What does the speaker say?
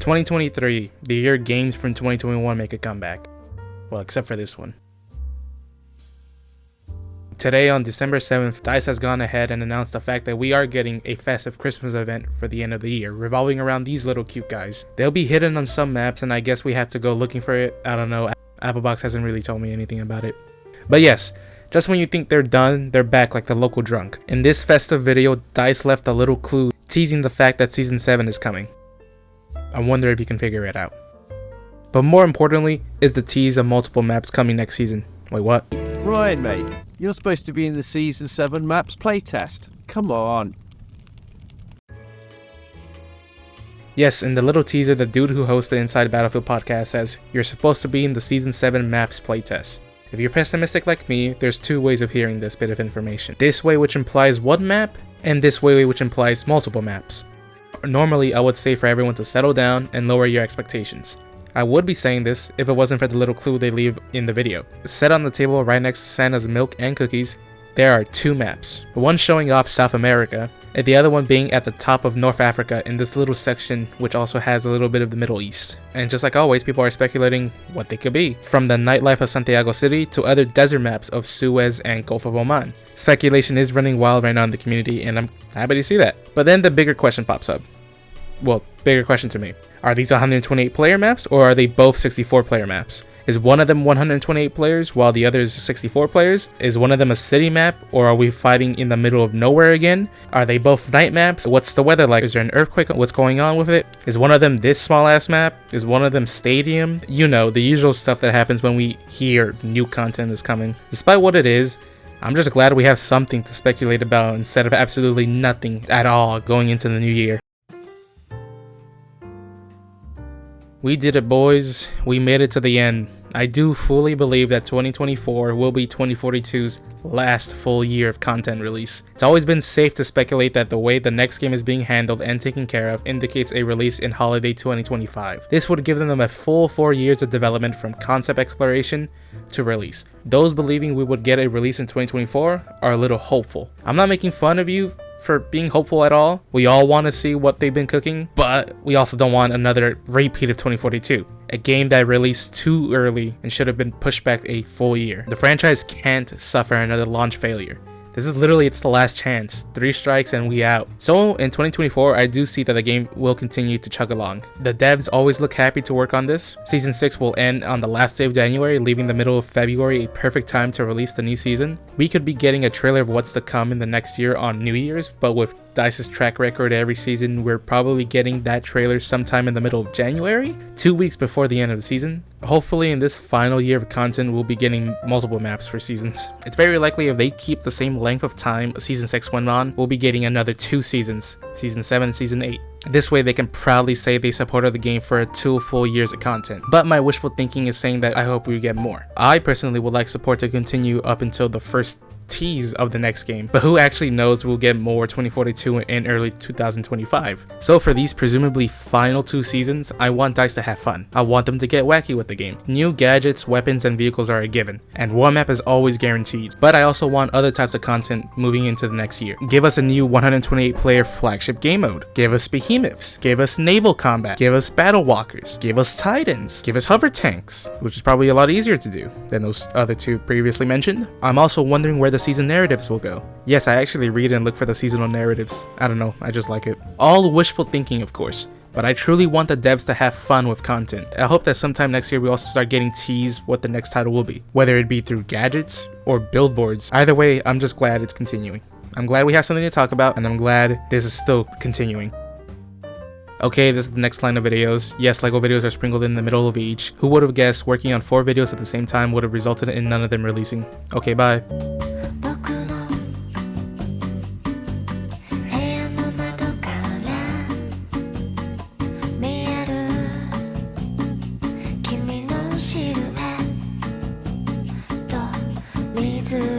2023, the year games from 2021 make a comeback. Well, except for this one. Today on December 7th, DICE has gone ahead and announced the fact that we are getting a festive Christmas event for the end of the year, revolving around these little cute guys. They'll be hidden on some maps, and I guess we have to go looking for it. I don't know, Applebox hasn't really told me anything about it. But yes, just when you think they're done, they're back like the local drunk. In this festive video, DICE left a little clue teasing the fact that Season 7 is coming. I wonder if you can figure it out. But more importantly, is the tease of multiple maps coming next season. Wait, what? Ryan, mate, you're supposed to be in the Season 7 maps playtest. Come on. Yes, in the little teaser, the dude who hosts the Inside Battlefield podcast says, you're supposed to be in the Season 7 maps playtest. If you're pessimistic like me, there's two ways of hearing this bit of information. This way, which implies one map, and this way, which implies multiple maps. Normally, I would say for everyone to settle down and lower your expectations. I would be saying this if it wasn't for the little clue they leave in the video. Set on the table right next to Santa's milk and cookies, there are two maps. One showing off South America, and the other one being at the top of North Africa in this little section which also has a little bit of the Middle East. And just like always, people are speculating what they could be. From the nightlife of Santiago City to other desert maps of Suez and Gulf of Oman. Speculation is running wild right now in the community, and I'm happy to see that. But then the bigger question pops up. Well, bigger question to me. Are these 128 player maps, or are they both 64 player maps? Is one of them 128 players while the other is 64 players? Is one of them a city map, or are we fighting in the middle of nowhere again? Are they both night maps? What's the weather like? Is there an earthquake? What's going on with it? Is one of them this small ass map? Is one of them stadium? You know, the usual stuff that happens when we hear new content is coming. Despite what it is, I'm just glad we have something to speculate about instead of absolutely nothing at all going into the new year. We did it, boys. We made it to the end. I do fully believe that 2024 will be 2042's last full year of content release. It's always been safe to speculate that the way the next game is being handled and taken care of indicates a release in holiday 2025. This would give them a full 4 years of development from concept exploration to release. Those believing we would get a release in 2024 are a little hopeful. I'm not making fun of you for being hopeful at all. We all want to see what they've been cooking, but we also don't want another repeat of 2042. A game that released too early and should have been pushed back a full year. The franchise can't suffer another launch failure. This is literally its the last chance. 3 strikes and we out. So in 2024, I do see that the game will continue to chug along. The devs always look happy to work on this. Season 6 will end on the last day of January, leaving the middle of February a perfect time to release the new season. We could be getting a trailer of what's to come in the next year on New Year's, but with DICE's track record every season, we're probably getting that trailer sometime in the middle of January, 2 weeks before the end of the season. Hopefully in this final year of content, we'll be getting multiple maps for seasons. It's very likely if they keep the same length of time Season 6 went on, we'll be getting another 2 seasons, Season 7 and Season 8. This way they can proudly say they supported the game for 2 full years of content. But my wishful thinking is saying that I hope we get more. I personally would like support to continue up until the first tease of the next game, but who actually knows, we'll get more 2042 in early 2025. So for these presumably final 2 seasons, I want DICE to have fun. I want them to get wacky with the game. New gadgets, weapons, and vehicles are a given, and one map is always guaranteed. But I also want other types of content moving into the next year. Give us a new 128 player flagship game mode. Give us behemoths. Give us naval combat. Give us battle walkers. Give us titans. Give us hover tanks, which is probably a lot easier to do than those other 2 previously mentioned. I'm also wondering where the season narratives will go. Yes, I actually read and look for the seasonal narratives. I don't know, I just like it. All wishful thinking, of course, but I truly want the devs to have fun with content. I hope that sometime next year we also start getting teased what the next title will be, whether it be through gadgets or billboards. Either way, I'm just glad it's continuing. I'm glad we have something to talk about, and I'm glad this is still continuing. Okay, this is the next line of videos. Yes, LEGO videos are sprinkled in the middle of each. Who would have guessed working on 4 videos at the same time would have resulted in none of them releasing? Okay, bye. Please